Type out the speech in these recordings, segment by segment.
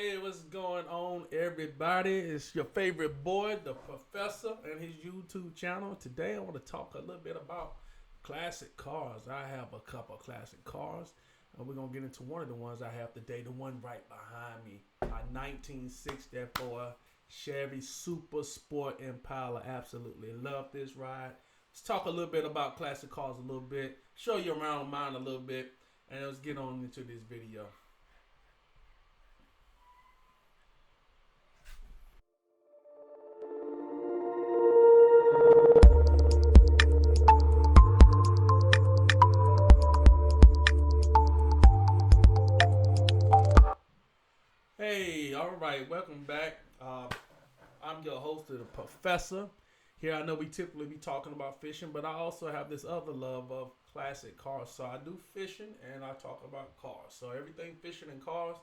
Hey, what's going on, everybody? It's your favorite boy, the professor, and his YouTube channel. Today, I want to talk a little bit about classic cars. I have a couple of classic cars, and we're going to get into one of the ones I have today, the one right behind me, a 1964 Chevy Super Sport Impala. Absolutely love this ride. Let's talk a little bit about classic cars a little bit, show you around mine a little bit, and let's get on into this video. Hey, all right, welcome back. I'm your host, the Professor. Here, I know we typically be talking about fishing, but I also have this other love of classic cars. So I do fishing and I talk about cars. So everything fishing and cars,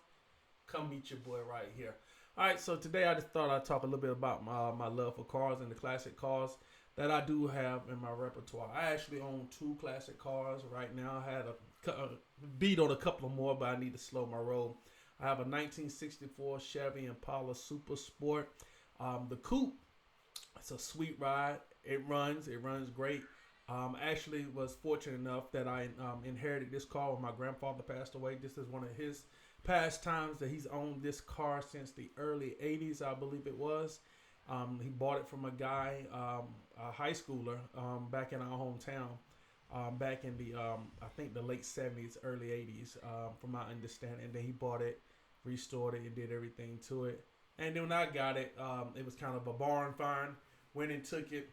come meet your boy right here. All right, so today I just thought I'd talk a little bit about my love for cars and the classic cars that I do have in my repertoire. I actually own two classic cars right now. I had a beat on a couple of more, but I need to slow my roll. I have a 1964 Chevy Impala Super Sport. The coupe, it's a sweet ride. It runs great. Actually was fortunate enough that I inherited this car when my grandfather passed away. This is one of his pastimes that he's owned this car since the early 80s, I believe it was. He bought it from a guy, a high schooler, back in our hometown. Back in the, I think the late 70s, early 80s, from my understanding. And then he bought it, restored it, and did everything to it. And then when I got it, it was kind of a barn find. Went and took it,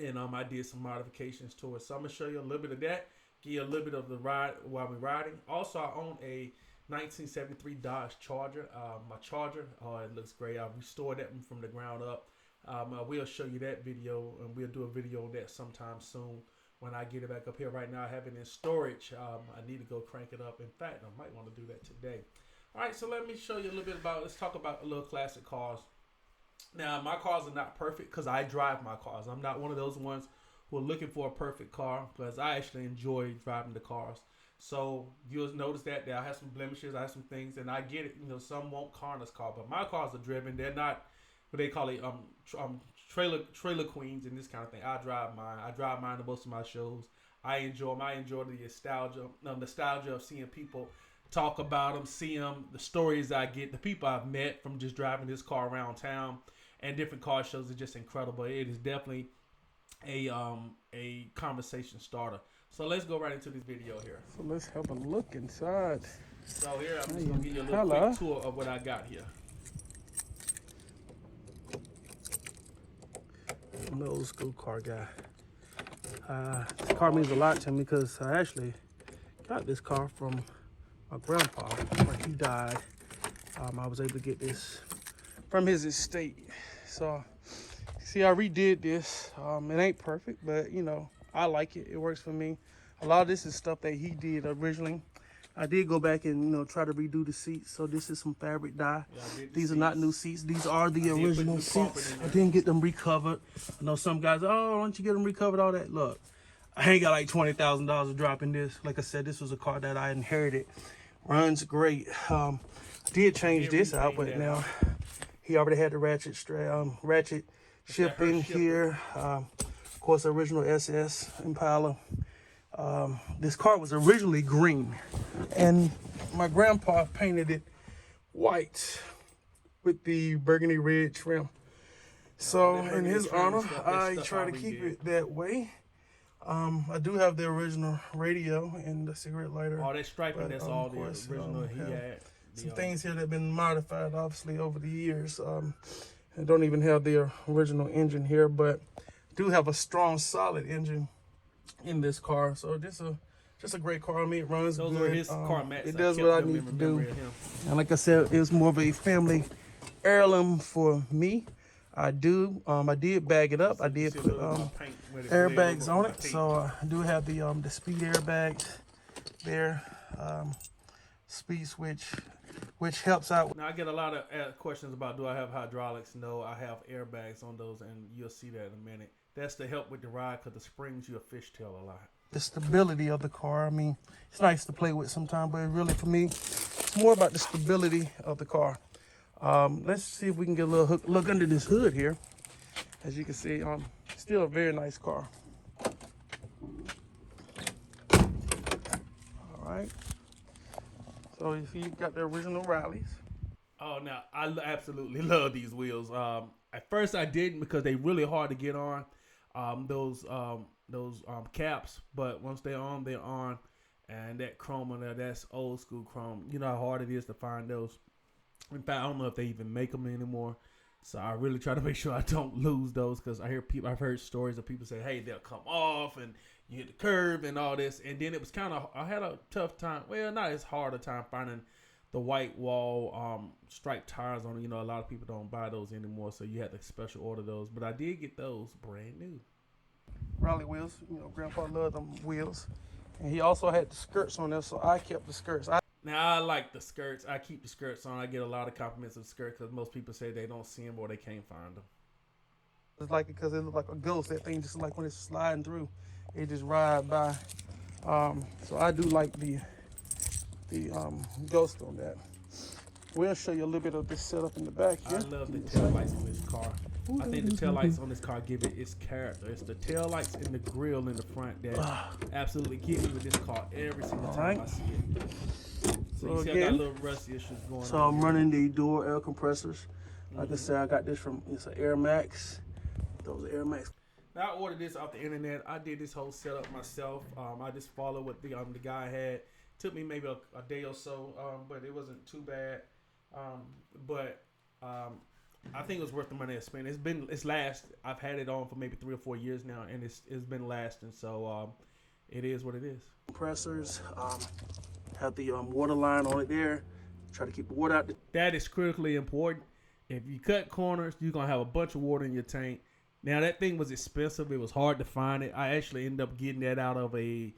and I did some modifications to it. So I'm going to show you a little bit of that, give you a little bit of the ride while we're riding. Also, I own a 1973 Dodge Charger. My Charger, it looks great. I restored that one from the ground up. I will show you that video, and we'll do a video on that sometime soon. When I get it back up here. Right now I have it in storage. I need to go crank it up. In fact, I might want to do that today. All right, so let me show you a little bit about, let's talk about a little classic cars. Now, my cars are not perfect because I drive my cars. I'm not one of those ones who are looking for a perfect car because I actually enjoy driving the cars. So you'll notice that I have some blemishes, I have some things, and I get it. You know, some won't Carter's car, but my cars are driven. They're not what they call it, trailer queens and this kind of thing. I drive mine to most of my shows. I enjoy the nostalgia of seeing people talk about them, see them, the stories I get, the people I've met from just driving this car around town, and different car shows are just incredible. It is definitely a conversation starter. So let's go right into this video here. So let's have a look inside. So here I'm just gonna give you a little quick tour of what I got here. I'm an old school car guy. This car means a lot to me because I actually got this car from my grandpa when he died. I was able to get this from his estate. So, see, I redid this. It ain't perfect, but you know, I like it. It works for me. A lot of this is stuff that he did originally. I did go back and try to redo the seats. So this is some fabric dye. Yeah, these are not new seats. These are the original seats. I didn't get them recovered. I know some guys, oh, why don't you get them recovered, all that. Look, I ain't got like $20,000 of dropping this. Like I said, this was a car that I inherited. Runs great. Did change this out, but now he already had the ratchet ship in here. Of course, original SS Impala. This car was originally green, and my grandpa painted it white with the burgundy red trim. So in his honor, I try to keep it that way. I do have the original radio and the cigarette lighter. All that striping, that's all the original he had. Some things here that have been modified, obviously, over the years. I don't even have the original engine here, but do have a strong, solid engine in this car. So this is just a great car. I mean, it runs Those good. Are his car mats. It does what I need to do. And like I said, it's more of a family heirloom for me. I did bag it up. I did put airbags on it. So I do have the speed airbags there. Speed switch, which helps out. Now I get a lot of questions about, do I have hydraulics? No, I have airbags on those, and you'll see that in a minute. That's to help with the ride because the springs you a fishtail a lot. The stability of the car. I mean, it's nice to play with sometimes, but really for me, it's more about the stability of the car. Let's see if we can get a little look under this hood here. As you can see, still a very nice car. All right. So you see, you got the original rallies. Oh, now absolutely love these wheels. At first I didn't because they really hard to get on. Those caps, but once they're on, and that chrome on there, that's old school chrome. You know how hard it is to find those. In fact, I don't know if they even make them anymore. So I really try to make sure I don't lose those because I've heard stories of people say, hey, they'll come off and you hit the curve and all this. And then it was I had a tough time. Well, not as hard a time finding the white wall striped tires on it. You know, a lot of people don't buy those anymore. So you had to special order those. But I did get those brand new. Rally wheels. You know, Grandpa loved them wheels. And he also had the skirts on there, so I kept the skirts. Now, I like the skirts. I keep the skirts on. I get a lot of compliments of the skirts because most people say they don't see them or they can't find them. It's like it because it looked like a ghost. That thing just like when it's sliding through, it just ride by. So I do like the ghost on that. We'll show you a little bit of this setup in the back here. I love the tail lights on this car. I think the tail lights on this car give it its character. It's the tail lights and the grill in the front that absolutely get me with this car every single time I see it. So you see I got a little rusty issues going on. So I'm running the dual air compressors. Like I said, I got this it's an Air Max. Those Air Max. Now I ordered this off the internet. I did this whole setup myself. I just followed what the guy had. Took me maybe a day or so, but it wasn't too bad. I think it was worth the money I spent. I've had it on for maybe 3 or 4 years now, and it's been lasting. So it is what it is. Compressors have the water line on it there. Try to keep the water out. That is critically important. If you cut corners, you're gonna have a bunch of water in your tank. Now that thing was expensive. It was hard to find it. I actually ended up getting that out of a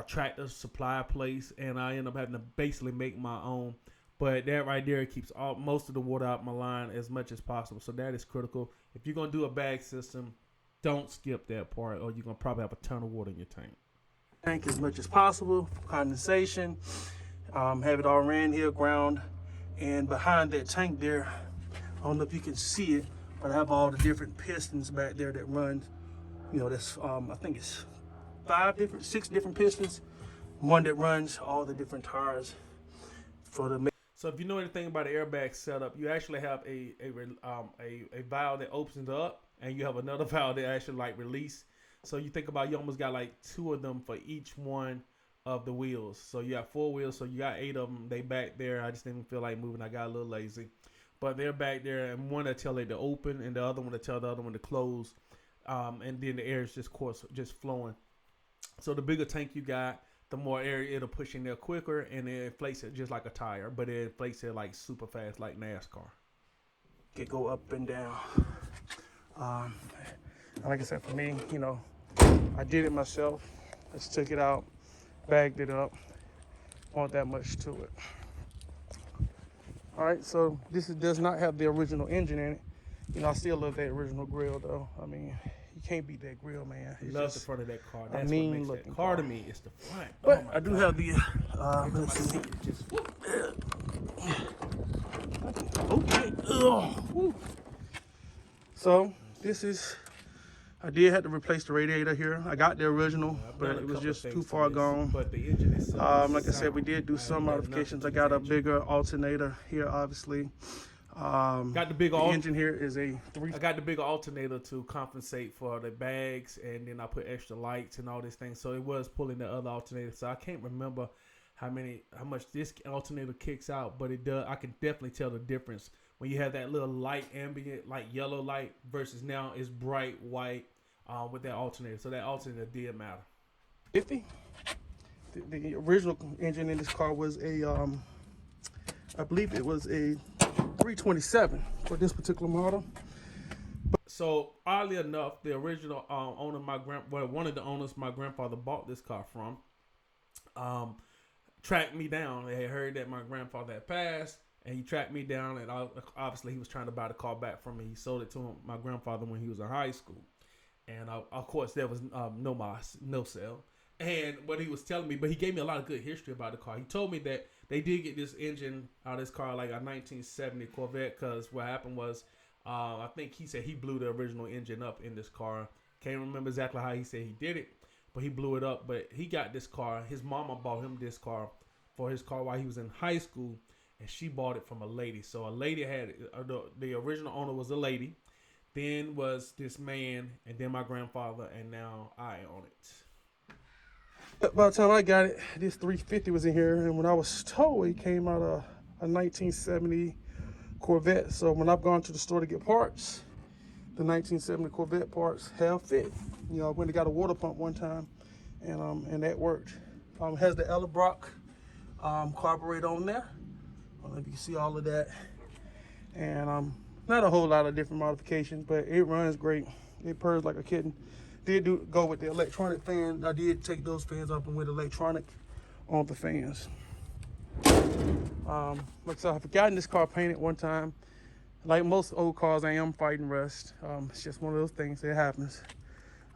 tractor supply place, and I ended up having to basically make my own. But that right there keeps most of the water out my line as much as possible. So that is critical. If you're going to do a bag system, don't skip that part or you're going to probably have a ton of water in your tank. Tank as much as possible, condensation, have it all ran here, ground, and behind that tank there, I don't know if you can see it, but I have all the different pistons back there that run, you know, that's, I think it's 6 different pistons, one that runs all the different tires for the. So if you know anything about the airbag setup, you actually have a valve that opens up, and you have another valve that actually release. So you think about you almost got 2 of them for each one of the wheels. So you got 4 wheels, so you got 8 of them. They back there. I just didn't feel like moving. I got a little lazy, but they're back there, and one to tell it to open, and the other one to tell the other one to close. And then the air is just flowing. So the bigger tank you got, the more air it'll push in there quicker, and it inflates it just like a tire, but it inflates it super fast like NASCAR. It go up and down. Like I said, for me, you know, I did it myself. I just took it out, bagged it up. Want that much to it. All right, so this does not have the original engine in it. You know, I still love that original grill though. I mean, you can't beat that grill, man. I love the front of that car. That's what makes that car to me. It's the front. But I do have the. Let's see. Okay. So this is. I did have to replace the radiator here. I got the original, but it was just too far gone. But the engine is like I said, we did do some modifications. I got a bigger alternator here, obviously. Got the big engine here is a 3. I got the bigger alternator to compensate for the bags, and then I put extra lights and all these things. So it was pulling the other alternator. So I can't remember how much this alternator kicks out, but it does. I can definitely tell the difference when you have that little light ambient, like yellow light, versus now it's bright white with that alternator. So that alternator did matter. 50. The original engine in this car was a, I believe it was a 327 for this particular model. So oddly enough, the original owner, one of the owners my grandfather bought this car from, tracked me down. They had heard that my grandfather had passed, and he tracked me down. And obviously, he was trying to buy the car back from me. He sold it to my grandfather when he was in high school, and of course there was no sale. And what he was telling me, but he gave me a lot of good history about the car. He told me that they did get this engine out of this car, like a 1970 Corvette, because what happened was, I think he said he blew the original engine up in this car. Can't remember exactly how he said he did it, but he blew it up. But he got this car. His mama bought him this car for his car while he was in high school, and she bought it from a lady. So a lady had the original owner was a lady, then was this man, and then my grandfather, and now I own it. By the time I got it, this 350 was in here, and when I was told it came out of a 1970 Corvette. So when I've gone to the store to get parts, the 1970 Corvette parts have fit. You know, I went and got a water pump one time, and that worked. It has the Ellerbrock carburetor on there. I don't know if you can see all of that, and not a whole lot of different modifications, but it runs great. It purrs like a kitten. Did go with the electronic fan. I did take those fans off and with electronic on the fans. Like I said, I've gotten this car painted one time. Like most old cars, I am fighting rust. It's just one of those things that happens.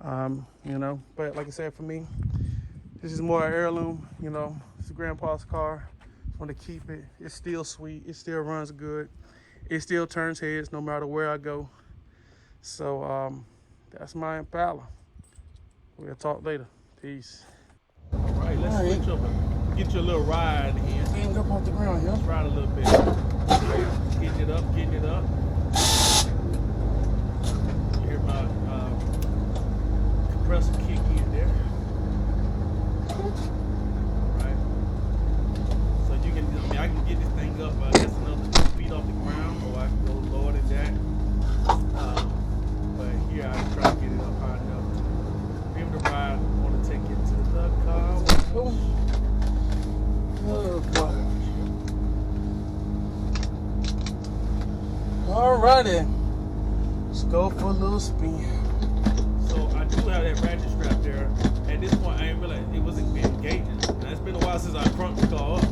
You know, but like I said, for me, this is more an heirloom. You know, it's grandpa's car. Just want to keep it. It's still sweet. It still runs good. It still turns heads no matter where I go. So that's my Impala. We'll talk later. Peace. All right, let's switch up and get you a little ride here. Stand up off the ground here. Let's ride a little bit. Getting it up, getting it up. You hear my compressor kick in there. All right. So you can, I can get this thing up. That's another 2 feet off the ground, or I can go lower than that. But here I try to get it up high enough to be able to ride. I want to take it to the car. Oh, God. Alrighty. Let's go for a little spin. So I do have that ratchet strap there. At this point, I didn't realize it wasn't being engaged. Now, it's been a while since I crunked the car up.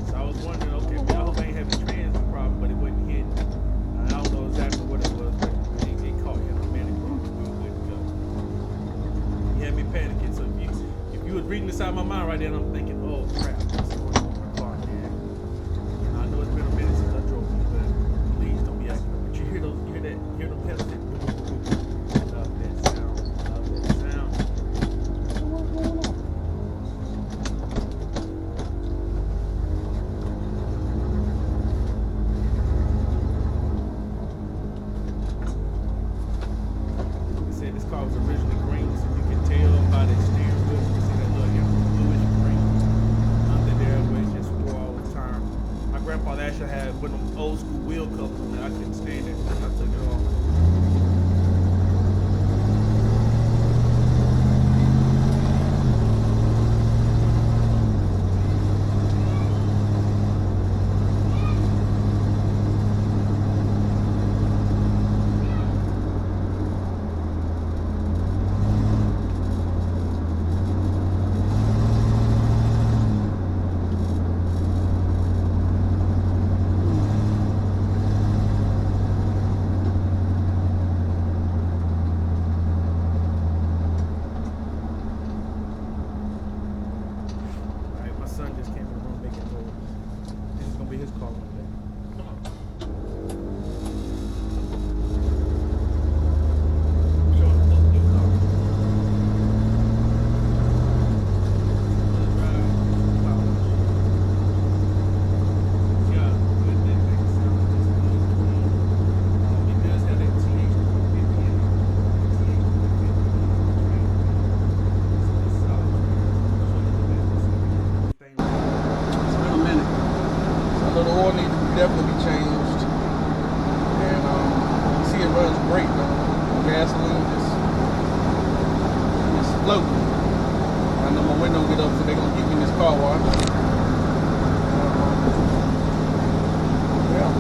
So I was wondering, okay, I hope I ain't having a transfer problem, but it wasn't hitting. I don't know exactly what it was, but it caught him. Man, it broke. We were good to go. He had me panicking. So if you was reading this out of my mind right there, and I'm thinking, oh crap, what's going on with my car here? And I know it's been a minute since I drove it, but please don't be acting up. But you hear those, you hear them pedals that love that sound. Love that sound. This car was originally green, so you can tell by the steering wheel. You can see that little bluish green under there, where it just wore all the time. My grandfather actually had one of them old school wheel covers on there. I couldn't stand it. I took it off. His car one day. Come on. Show him the new car. Yeah, good thing they can sound just good, clean. It does have that TH250 in it. It's solid. It's been a minute. The oil needs to definitely be changed, and you see it runs great though. Gasoline is floating. I know my window get up, so they're gonna give me this car wash. Yeah.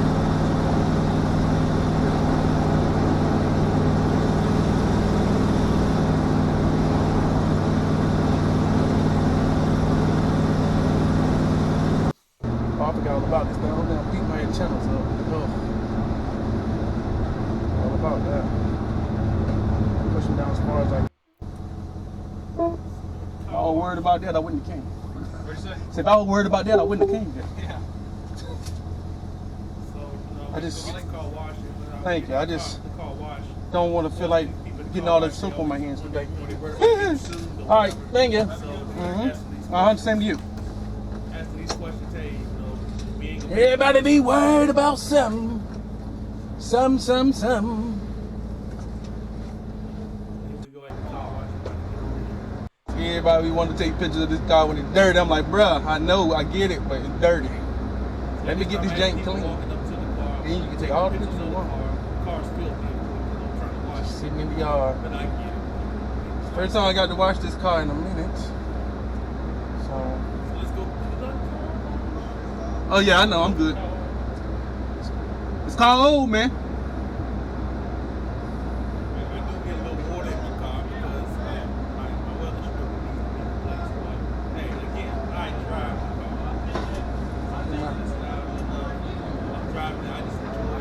I forgot all about this thing. I'm gonna beat my antennas up. Oh. All about that. Pushing down as far as I can. All worried about that, I wouldn't have came. What'd you say? So if I was worried about that, I wouldn't have came here. Yeah. So, I just- the car wash. Thank you. I just the car wash. don't want to feel like getting all that soap on my hands today. All right, thank you. Same to you. Asking these questions, hey, we ain't gonna Everybody be worried about something. Some. we go at the car wash. Everybody want to take pictures of this car when it's dirty. I'm like, bruh, I know, I get it, but it's dirty. Let me get this jank clean. Walking up to the car, Then you can take all the pictures you of the want. car. The car's filthy. I'm trying to wash it, Sitting in the yard. but I get it. First time I got to wash this car in a minute. So. So let's go. Oh yeah, I know, I'm good. It's called old, man. I do get a little water in my car because my weather strip needs to be replaced. But hey, again, I drive the car. I'm driving it. I just enjoy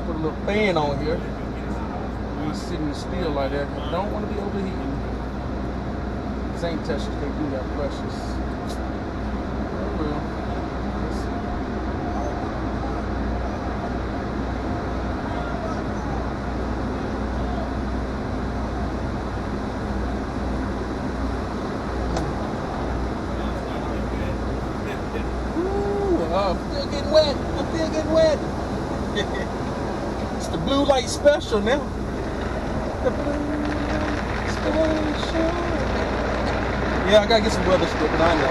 Put a little fan on here. I'm sitting still like that. I don't want to be overheating. Same testers can't do that precious. Oh well. Let's see. Ooh, I'm still getting wet. I'm still getting wet. It's the blue light special now. The blue light special. Yeah, I gotta get some weather stripping. I know.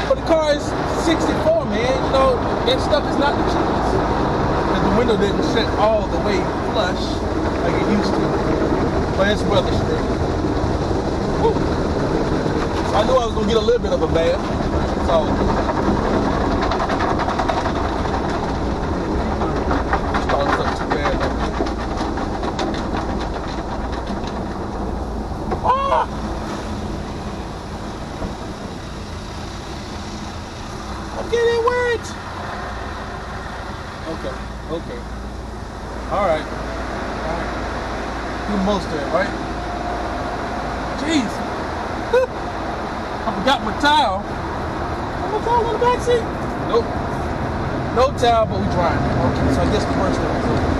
But the car is 64, man. You know, that stuff is not the cheapest. Because the window didn't set all the way flush like it used to. But it's weather stripped. Woo. So I knew I was gonna get a little bit of a bath. It's all good. Started up too bad though. Ah! I'm getting wet. Okay. All right. Do most of it, right? Jeez. I forgot my towel. My towel in the back seat? Nope. No towel, but we trying. Okay, so I guess the worst one is over.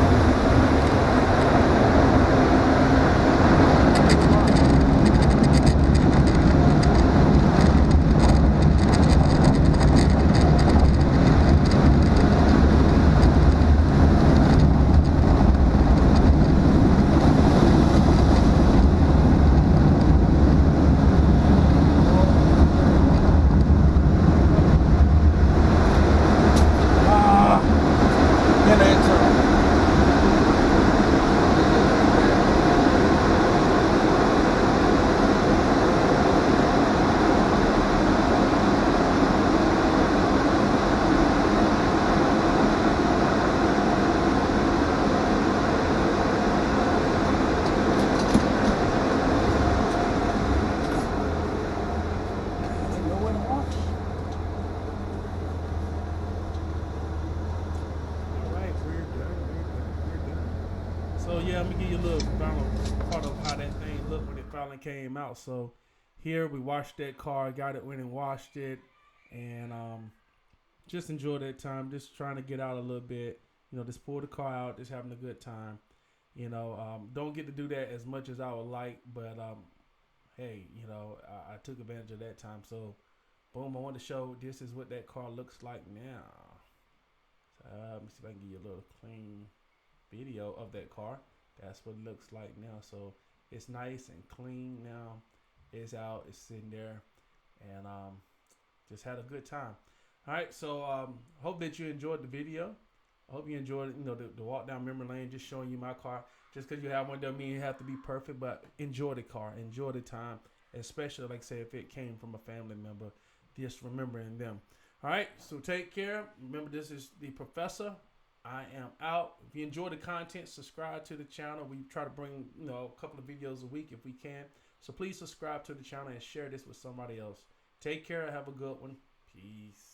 So yeah, let me give you a little final part of how that thing looked when it finally came out. So here we washed that car, got it, went and washed it, and just enjoyed that time. Just trying to get out a little bit, just pull the car out, just having a good time. Don't get to do that as much as I would like, but hey, I took advantage of that time. So boom, I want to show this is what that car looks like now. So, let me see if I can give you a little clean video of that car. That's what it looks like now. So it's nice and clean now. It's out, it's sitting there, and just had a good time. All right, so hope that you enjoyed the video. I hope you enjoyed the walk down memory lane, just showing you my car. Just because you have one doesn't mean you have to be perfect, but enjoy the car, enjoy the time, especially like I say if it came from a family member, just remembering them. All right, so take care. Remember, this is the Professor. I am out. If you enjoy the content, subscribe to the channel. We try to bring a couple of videos a week if we can. So please subscribe to the channel and share this with somebody else. Take care. Have a good one. Peace.